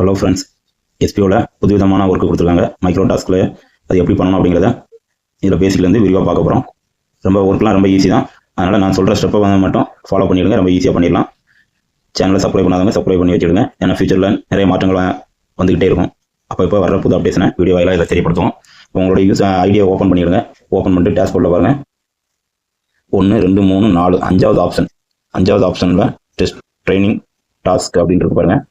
Hello friends, எஸ்பிஓவில் புதுவிதமான work கொடுத்துருக்காங்க. Micro டாஸ்கில் அது எப்படி பண்ணணும் அப்படிங்கிறத இதில் பேசிக்லேருந்து விரிவாக பார்க்க போகிறோம். ஒர்க்லாம் ரொம்ப ஈஸி தான். அதனால் நான் சொல்கிற ஸ்டெப்பை மட்டும் ஃபாலோ பண்ணிவிடுங்க, ரொம்ப ஈஸியாக பண்ணிடலாம். சேனலை சப்ஸ்கிரைப் பண்ணாதவங்க சப்ஸ்கிரைப் பண்ணி வச்சுடுங்க. ஏன்னா ஃபியூச்சரில் நிறைய மாற்றங்கள் வந்துகிட்டே இருக்கும். இப்போ வர புது அப்டேஷனை வீடியோ வாயிலாக இதில் தெரியப்படுத்துவோம். உங்களோட ஐடியா ஓப்பன் பண்ணிவிடுங்க. ஓப்பன் பண்ணிட்டு டேஷ்போர்டில் பாருங்கள். 1 2 3 4 அஞ்சாவது ஆப்ஷனில் டெஸ்ட் ட்ரைனிங் டாஸ்க் அப்படின்றது பாருங்கள்.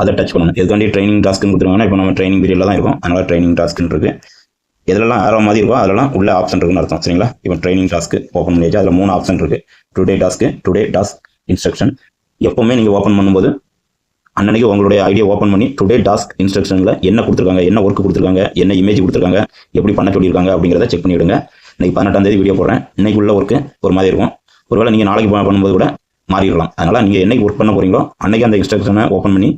அதை டச் பண்ணணும். எதுக்காண்டி ட்ரைனிங் டாஸ்க்குன்னு கொடுத்துருவாங்கன்னா, இப்போ நம்ம ட்ரைனிங் பீரியடில் தான் இருக்கும். அதனால் ட்ரைனிங் டாஸ்க்குன்னு இருக்குது. எதெல்லாம் ஆரோ மாதிரி இருக்கோ அதெல்லாம் உள்ள ஆப்ஷன் இருக்குன்னு அர்த்தம். சரிங்களா? இப்போ ட்ரைனிங் டாஸ்க்கு ஓப்பன் பண்ணியாச்சு. அதில் 3 ஆப்ஷன் இருக்குது. Today task instruction. எப்போவுமே நீங்கள் ஓப்பன் பண்ணும்போது அன்னைக்கு உங்களுடைய ஐடியா ஓப்பன் பண்ணி டுடே டாஸ்க் இன்ஸ்ட்ரக்ஷனில் என்ன கொடுத்துருக்காங்க, என்ன ஒர்க் கொடுத்துருக்காங்க, என்ன இமேஜ் கொடுத்துருக்காங்க, எப்படி பண்ண சொல்லியிருக்காங்க அப்படிங்கிறத செக் பண்ணிவிடுங்க. இன்னைக்கு 18ஆம் தேதி வீடியோ போடுறேன். இன்னைக்கு உள்ள ஒர்க்கு ஒரு மாதிரி இருக்கும். ஒருவேளை நீங்கள் நாளைக்கு பண்ணும்போது கூட மாறிடலாம். அதனால் நீங்கள் என்னைக்கு ஒர்க் பண்ண போகிறீங்களோ அன்னைக்கு அந்த இன்ஸ்ட்ரக்ஷனை ஓப்பன் பண்ணி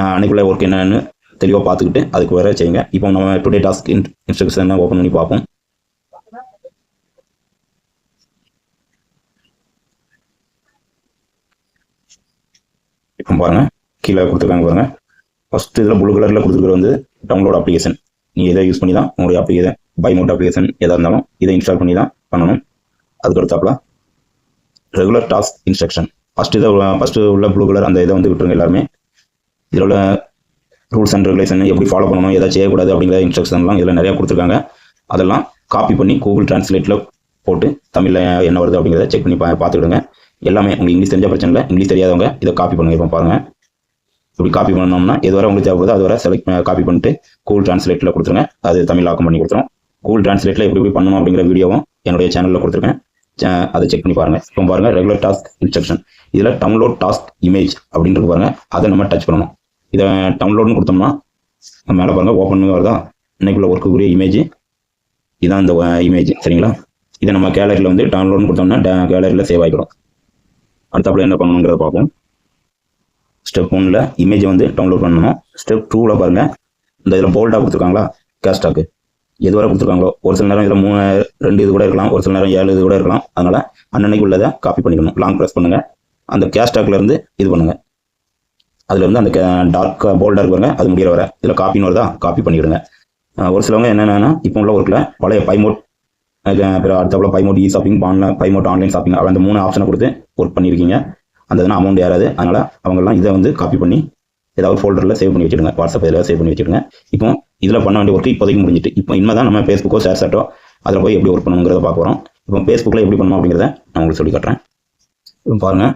அன்னைக்குள்ள ஒர்க் என்னன்னு தெளிவாக பார்த்துக்கிட்டு அதுக்கு வேற செய்யுங்க. இப்போ நம்ம டுடே டாஸ்க் இன்ஸ்ட்ரக்ஷனை ஓப்பன் பண்ணி பார்ப்போம். இப்போ பாருங்கள், கீழே கொடுத்துருக்காங்க பாருங்கள். ஃபர்ஸ்ட் இதில் ப்ளூ கலரில் கொடுத்துருக்கிறது வந்து டவுன்லோட் அப்ளிகேஷன். நீங்கள் இதை யூஸ் பண்ணி தான் உங்களுடைய அப்ளிகேஷன் பைமோட் அப்ளிகேஷன் எதாக இருந்தாலும் இதை இன்ஸ்டால் பண்ணி தான் பண்ணணும். அதுக்கு அடுத்தாப்புல ரெகுலர் டாஸ்க் இன்ஸ்ட்ரக்ஷன். ஃபஸ்ட்டு உள்ள ப்ளூ கலர் அந்த இதை வந்து விட்டுருங்க எல்லாருமே. இதில் உள்ள ரூல்ஸ் அண்ட் ரெகுலேஷன் எப்படி ஃபாலோ பண்ணணும், எதாவது செய்யக்கூடாது அப்படிங்கிற இன்ஸ்ட்ரக்ஷன்லாம் இதில் நிறையா கொடுத்துருக்காங்க. அதெல்லாம் காப்பி பண்ணி கூகுள் டிரான்ஸ்லேட்டில் போட்டு தமிழில் என்ன வருது அப்படிங்கிறத செக் பண்ணி பார்த்துக்கிடுங்க. எல்லாமே உங்களுக்கு இங்கிலீஷ் தெரிஞ்ச பிரச்சனை இல்லை. இங்கிலீஷ் தெரியாதவங்க இதை காப்பி பண்ணுங்க. இப்போ பாருங்கள், இப்படி காப்பி பண்ணோம்னா எது வரை உங்களுக்கு தேவைப்படுதோ அது வரை காப்பி பண்ணிட்டு கூகுள் டிரான்ஸ்லேட்டில் கொடுத்துருங்க. அது தமிழ் ஆக்கம் பண்ணி கொடுத்துரும். கூகுள் டிரான்ஸ்லேட்டில் எப்படி பண்ணணும் அப்படிங்கிற வீடியோவும் என்னுடைய சேனலில் கொடுத்துருக்கேன். அதை செக் பண்ணி பாருங்கள். இப்போ பாருங்கள், ரெகுலர் டாஸ்க் இன்ஸ்ட்ரக்ஷன். இதில் டவுன்லோட் டாஸ்க் இமேஜ் அப்படின்றது பாருங்கள். அதை நம்ம டச் பண்ணணும். இதை டவுன்லோட்னு கொடுத்தோம்னா மேலே பாருங்கள், ஓப்பன் வருதா. இன்னைக்குள்ள ஒர்க்குரிய இமேஜ் இதான் இந்த இமேஜ். சரிங்களா? இதை நம்ம கேலரியில் வந்து டவுன்லோட்னு கொடுத்தோம்னா கேலரியில் சேவ் ஆகிடும். அடுத்தாப்புல என்ன பண்ணணுங்கிறத பார்ப்போம். ஸ்டெப் 1ல் இமேஜை வந்து டவுன்லோட் பண்ணணும். ஸ்டெப் 2ல் பாருங்கள், இந்த இதில் போல்டாக கொடுத்துருக்காங்களா, கேஸ்டாக்கு எது வரை கொடுத்துருக்காங்களோ. ஒரு சில நேரம் இதில் 2 இது கூட இருக்கலாம், ஒரு சில நேரம் 7 இது கூட இருக்கலாம். அதனால் அன்னன்னைக்கு உள்ளதை காப்பி பண்ணிக்கணும். லாங் ப்ரெஸ் பண்ணுங்கள். அந்த கேஸ்டாக்லேருந்து இது பண்ணுங்கள். அதுலேருந்து அந்த டார்க் போல்டாக இருப்பாங்க, அது முடிகிற வர இதில் காப்பின்னு வருதா, காப்பி பண்ணிவிடுங்க. ஒரு சிலவங்க என்னென்னா இப்போ உள்ள ஒர்க்கில் பழைய பைமோட் அடுத்தப்பல பைமோட் இ ஷாப்பிங், பைமோட் ஆன்லைன் ஷாப்பிங் அந்த 3 ஆப்ஷனை கொடுத்து ஒர்க் பண்ணியிருக்கீங்க. அந்த இதுனா அமௌண்ட் ஏறாது. அதனால் அவங்கெல்லாம் இதை வந்து காப்பி பண்ணி ஏதாவது ஃபோல்டரில் சேவ் பண்ணி வச்சுடுங்க. வாட்ஸ்அப் இதில் சேவ் பண்ணி வச்சுடுங்க. இப்போ இதில் பண்ண வேண்டிய ஒர்க்கு இப்போதைக்கு முடிஞ்சிட்டு. இப்போ இனிமேல் தான் நம்ம ஃபேஸ்புக்கோ ஷேர்சாட்டோ அதில் போய் எப்படி ஒர்க் பண்ணணுங்கிறத பார்க்க போகிறோம். இப்போ ஃபேஸ்புக்கில் எப்படி பண்ணணும் அப்படிங்கிறத நான் உங்களுக்கு சொல்லி காட்டுறேன். இப்போ பாருங்கள்,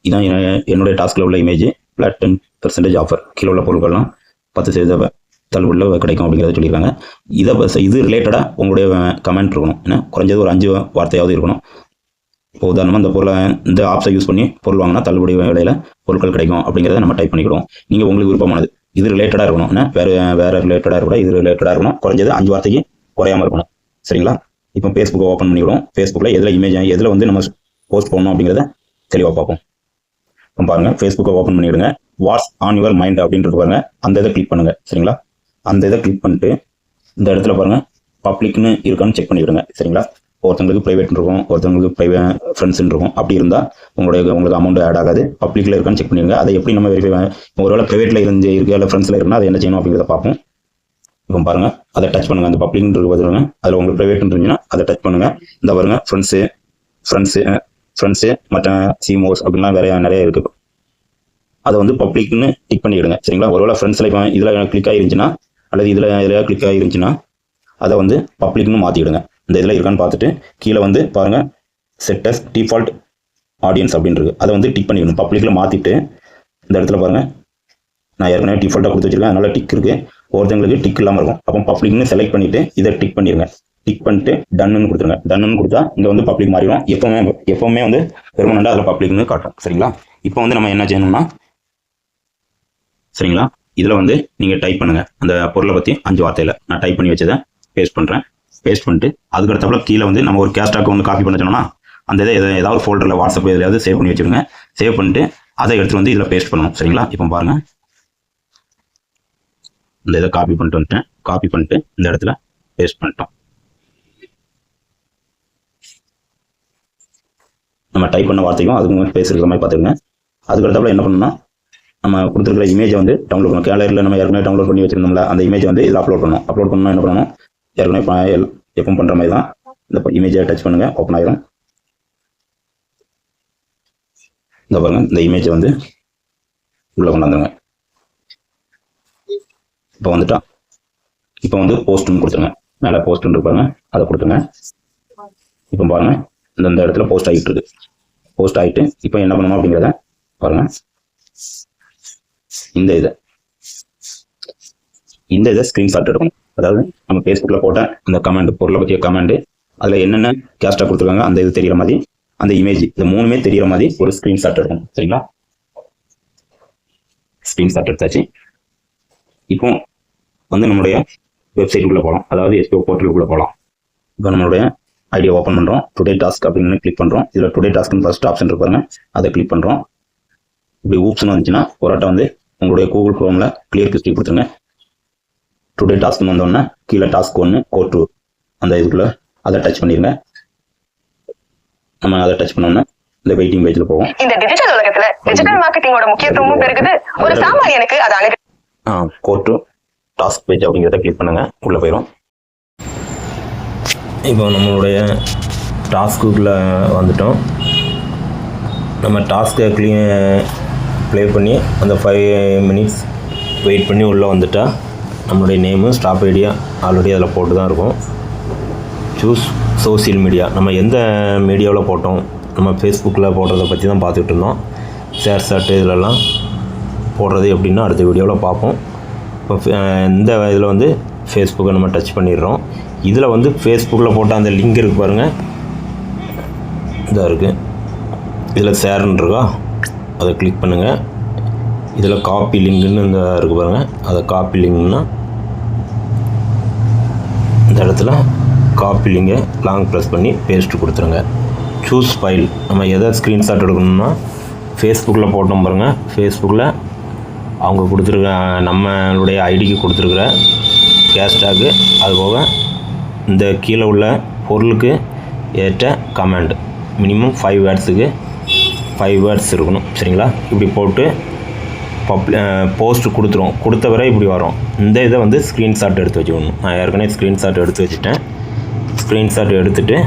இதான் என்னுடைய டாஸ்கில் உள்ள இமேஜ். ஃப்ளாட் 10% ஆஃபர், கீழே உள்ள பொருட்கள்லாம் 10% தள்ளுபடியில் கிடைக்கும் அப்படிங்கிறத சொல்லியிருக்காங்க. இது ரிலேட்டடாக உங்களுடைய கமெண்ட் இருக்கணும். ஏன்னா குறைஞ்சது ஒரு 5 வார்த்தையாவது இருக்கணும். இப்போ உதாரணமாக இந்த பொருளை இந்த ஆப்ஸை யூஸ் பண்ணி பொருள் வாங்கினா தள்ளுபடி விலையில் பொருட்கள் கிடைக்கும் அப்படிங்கிறத நம்ம டைப் பண்ணிக்கிடுவோம். நீங்கள் உங்களுக்கு விருப்பமானது இது ரிலேட்டடாக இருக்கணும். ஏன்னா வேறு ரிலேட்டடாக இருக்கக்கூடாது, இது ரிலேட்டடாக இருக்கணும். குறைஞ்சது 5 வார்த்தைக்கு குறையாமல் இருக்கணும். சரிங்களா? இப்போ ஃபேஸ்புக்கை ஓப்பன் பண்ணிவிடுவோம். ஃபேஸ்புக்கில் எதில் இமேஜ் எதில் வந்து நம்ம போஸ்ட் பண்ணணும் அப்படிங்கிறத தெளிவாக பார்ப்போம். இப்போ பாருங்கள், ஃபேஸ்புக்கை ஓப்பன் பண்ணிவிடுங்க. வாட்ஸ் ஆன் யுவர் மைண்ட் அப்படின்றது பாருங்கள். அந்த இதை கிளிக் பண்ணுங்கள். சரிங்களா? அந்த இதை கிளிக் பண்ணிட்டு இந்த இடத்துல பாருங்கள், பப்ளிக்னு இருக்கான்னு செக் பண்ணிவிடுங்க. சரிங்களா? ஒருத்தங்களுக்கு ப்ரைவேட் இருக்கும், ஒருத்தங்களுக்கு ஃப்ரெண்ட்ஸ்ன்னு இருக்கும். அப்படி இருந்தால் உங்களுக்கு அமௌண்ட் ஆட் ஆகாது. பப்ளிக்கில் இருக்கான்னு செக் பண்ணிடுங்க. அதை எப்படி நம்ம வெரிஃபை ஒருவேளை ப்ரைவேட்டில் இருக்குது இல்லை ஃப்ரெண்ட்ஸில் இருக்குன்னா அதை என்ன செய்யணும் அப்படிங்கிறத பார்ப்போம். இப்போ பாருங்கள், அதை டச் பண்ணுங்கள். அந்த பப்ளிக்னு பார்த்துருங்க. அதில் உங்களுக்கு ப்ரைவேட்னு இருந்துச்சுன்னா அதை டச் பண்ணுங்கள். இந்த பாருங்கள், ஃப்ரெண்ட்ஸு மற்ற சிமோஸ் அப்படின்லாம் வேறு நிறைய இருக்குது. அதை வந்து பப்ளிக்னு டிக் பண்ணிவிடுங்க. சரிங்களா? ஒருவேளை ஃப்ரெண்ட்ஸில் இப்போ இதில் கிளிக் ஆகிருந்துச்சுன்னா அல்லது இதில் கிளிக் ஆகிருந்துச்சுன்னா அதை வந்து பப்ளிக்னு மாற்றிவிடுங்க. இந்த இதில் இருக்கான்னு பார்த்துட்டு கீழே வந்து பாருங்கள், செட்டஸ் டிஃபால்ட் ஆடியன்ஸ் அப்படின்றது அதை வந்து டிக் பண்ணிக்கணும். பப்ளிக்கில் மாற்றிட்டு இந்த இடத்துல பாருங்கள், நான் ஏற்கனவே டிஃபால்ட்டாக கொடுத்து வச்சுருக்கேன். அதனால் டிக் இருக்குது. ஒருத்தங்களுக்கு டிக் இல்லாமல் இருக்கும். அப்போ பப்ளிக்னு செலக்ட் பண்ணிவிட்டு இதை டிக் பண்ணிடுங்க. டிக் பண்ணிட்டு டன்னு கொடுத்துருங்க. டன்னு கொடுத்தா இங்கே வந்து பப்ளிக் மாறிடும். எப்போவுமே வந்து பெர்மனண்டாக அதில் பப்ளிக்னு காட்டும். சரிங்களா? இப்போ வந்து நம்ம என்ன செய்யணும்னா, சரிங்களா, இதில் வந்து நீங்கள் டைப் பண்ணுங்கள். அந்த பொருளை பற்றி 5 வார்த்தையில் நான் டைப் பண்ணி வச்சதை பேஸ்ட் பண்ணுறேன். பேஸ்ட் பண்ணிட்டு அதுக்கடுத்தப்பல கீழே வந்து நம்ம ஒரு கேஸ்டாக்கு ஒன்று காப்பி பண்ண சொன்னோம்னா அந்த இதை ஏதாவது ஃபோல்டரில் வாட்ஸ்அப் எதையாவது சேவ் பண்ணி வச்சுருங்க. சேவ் பண்ணிட்டு அதை எடுத்து வந்து இதில் பேஸ்ட் பண்ணணும். சரிங்களா? இப்போ பாருங்கள், இந்த இதை காப்பி பண்ணிட்டு வந்துட்டேன். காப்பி பண்ணிட்டு இந்த இடத்துல பேஸ்ட் பண்ணிட்டோம். நம்ம டைப் பண்ண வார்த்தைக்கும் அதுக்கு பேசுகிற மாதிரி பார்த்துக்கோங்க. அதுக்கடுத்தப்பல என்ன பண்ணணும்னா நம்ம கொடுத்துருக்கிற இமேஜை வந்து டவுன்லோட் பண்ணணும். கேலரியில் நம்ம ஏற்கனவே டவுன்லோட் பண்ணி வச்சிருந்தோம்ல, அந்த இமேஜை வந்து இதில் அப்லோட் பண்ணணும். அப்லோட் பண்ணணும் என்ன பண்ணணும், ஏற்கனவே எப்பவும் பண்ணுற மாதிரி தான் இந்த இமேஜை டச் பண்ணுங்கள், ஓப்பன் ஆகிடும். இந்த பாருங்க, இந்த இமேஜை வந்து உள்ளே கொண்டாந்துருங்க. இப்போ வந்துட்டா, இப்போ வந்து போஸ்ட்னு கொடுத்துருங்க. மேலே போஸ்ட்னு இருப்பாங்க, அதை கொடுத்துருங்க. இப்போ பாருங்க, இந்த இடத்துல போஸ்ட் ஆகிட்டு இருக்கு. போஸ்ட் ஆகிட்டு இப்போ என்ன பண்ணணும் அப்படிங்கிறத பாருங்க. இந்த இதை ஸ்கிரீன்ஷாட் எடுக்கணும். அதாவது நம்ம ஃபேஸ்புக்கில் போட்ட அந்த கமெண்ட், பொருளை பற்றிய கமெண்ட், அதில் என்னென்ன கேஸ்டாக கொடுத்துருக்காங்க அந்த இது தெரிகிற மாதிரி, அந்த இமேஜ், இந்த மூணுமே தெரிகிற மாதிரி ஒரு ஸ்கிரீன்ஷாட் எடுக்கணும். சரிங்களா? ஸ்கிரீன்ஷாட் எடுத்தாச்சு. இப்போ வந்து நம்மளுடைய வெப்சைட்டுக்குள்ளே போகலாம், அதாவது எஸ்பிஓ போர்ட்டலுக்குள்ளே போகலாம். இப்போ நம்மளுடைய ஐடியா ஓப்பன் பண்ணுறோம். டுடே டாஸ்க் அப்படின்னு கிளிக் பண்ணுறோம். இதில் டுடே டாஸ்க்னு ஃபர்ஸ்ட் ஆப்ஷன் இருப்பாருங்க, அதை கிளிக் பண்ணுறோம். இப்படி ஊப்ஸ்னு வந்துச்சுன்னா ஒரு ஆட்டை வந்து உங்களுடைய கூகுள் குரோமில் கிளியர் ஹிஸ்ட்ரி கொடுத்துருங்க. டுடே டாஸ்க்னு வந்தோடனே கீழே டாஸ்க் 1 கோட் 2 அந்த இதுக்குள்ளே அதை டச் பண்ணிடுங்க. நம்ம அதை டச் பண்ணோம்னா இந்த வெயிட்டிங் பேஜில் போவோம். இந்த டிஜிட்டல் உலகத்தில் டிஜிட்டல் மார்க்கெட்டிங்கோட முக்கியத்துவமும் பெருகுது. ஒரு சாமானியனுக்கு அது அழகு. கோட் 2 டாஸ்க் பேஜ் அப்படிங்கிறத கிளிக் பண்ணுங்க, உள்ளே போயிடும். இப்போ நம்மளுடைய டாஸ்க்குள்ளே வந்துட்டோம். நம்ம டாஸ்க்கை ப்ளே பண்ணி அந்த 5 மினிட்ஸ் வெயிட் பண்ணி உள்ளே வந்துட்டா நம்மளுடைய நேமு ஸ்டாப் ஐடியா ஆல்ரெடி அதில் போட்டு தான் இருக்கும். சூஸ் சோசியல் மீடியா, நம்ம எந்த மீடியாவில் போட்டோம், நம்ம ஃபேஸ்புக்கில் போடுறதை பற்றி தான் பார்த்துட்டு இருந்தோம். ஷேர் சாட்டு இதிலெல்லாம் போடுறது எப்படின்னா அடுத்த வீடியோவில் பார்ப்போம். இப்போ இந்த இதில் வந்து ஃபேஸ்புக்கை நம்ம டச் பண்ணிடுறோம். இதில் வந்து ஃபேஸ்புக்கில் போட்ட அந்த லிங்க் இருக்குது பாருங்கள், இதாக இருக்குது. இதில் ஷேர்ன்னு இருக்கா, அதை கிளிக் பண்ணுங்கள். இதில் காப்பி லிங்க்னு இந்த இருக்குது பாருங்கள், அதை காப்பி லிங்க்னா இந்த இடத்துல காப்பி லிங்கை லாங் ப்ரெஸ் பண்ணி பேஸ்ட்டு கொடுத்துருங்க. சூஸ் ஃபைல், நம்ம எதை ஸ்க்ரீன்ஷாட் எடுக்கணும்னா ஃபேஸ்புக்கில் போட்டோம் பாருங்கள், ஃபேஸ்புக்கில் அவங்க கொடுத்துருக்க நம்மளுடைய ஐடிக்கு கொடுத்துருக்குற கேஷ்டாக்கு, அதுபோக இந்த கீழே உள்ள பொருளுக்கு ஏற்ற கமெண்ட் மினிமம் 5 வேர்ட்ஸுக்கு 5 வேர்ட்ஸ் இருக்கணும். சரிங்களா? இப்படி போட்டு போஸ்ட் கொடுத்துரும். கொடுத்த வரை இப்படி வரும். இந்த இதை வந்து ஸ்க்ரீன்ஷாட் எடுத்து வச்சுக்கணும். நான் ஏற்கனவே ஸ்க்ரீன்ஷாட் எடுத்து வச்சுட்டேன். ஸ்க்ரீன்ஷாட் எடுத்துகிட்டு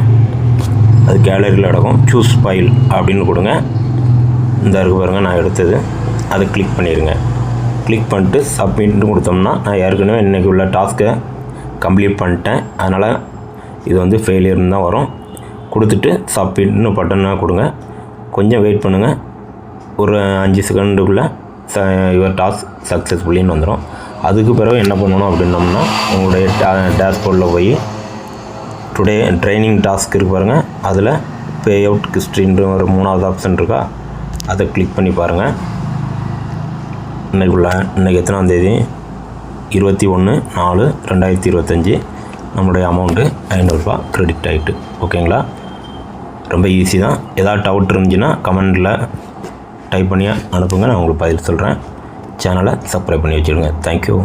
அது கேலரியில் நடக்கும். சூஸ் ஃபைல் அப்படின்னு கொடுங்க. இந்த இருக்கு பாருங்கள், நான் எடுத்தது, அதை கிளிக் பண்ணிடுங்க. கிளிக் பண்ணிட்டு சப்மிட்னு கொடுத்தோம்னா நான் ஏற்கனவே இன்றைக்கி உள்ள டாஸ்க்கை கம்ப்ளீட் பண்ணிட்டேன். அதனால் இது வந்து ஃபெயிலியர்னு தான் வரும். கொடுத்துட்டு சப்மிட்னு பட்டனை கொடுங்க. கொஞ்சம் வெயிட் பண்ணுங்கள். ஒரு 5 செகண்டுக்குள்ளே யுவர் டாஸ்க் சக்ஸஸ்ஃபுல்லின்னு வந்துடும். அதுக்கு பிறகு என்ன பண்ணணும் அப்படின்னோம்னா உங்களுடைய டேஷ்போர்டில் போய் டுடே ட்ரைனிங் டாஸ்க் இருக்கு பாருங்கள், அதில் பே அவுட் ஹிஸ்ட்ரின்ற ஒரு 3வது ஆப்ஷன் இருக்கா, அதை கிளிக் பண்ணி பாருங்கள். இன்றைக்கி எத்தனாம் தேதி, 21/4/2025 நம்மளுடைய அமௌண்ட்டு 500 ரூபா கிரெடிட் ஆகிட்டு. ஓகேங்களா? ரொம்ப ஈஸி தான். ஏதாவது டவுட் இருந்துச்சுன்னா கமெண்டில் டைப் பண்ணி அனுப்புங்க, நான் உங்களுக்கு பதில் சொல்கிறேன். சேனலை சப்ஸ்கிரைப் பண்ணி வச்சுடுங்க. தேங்க்யூ.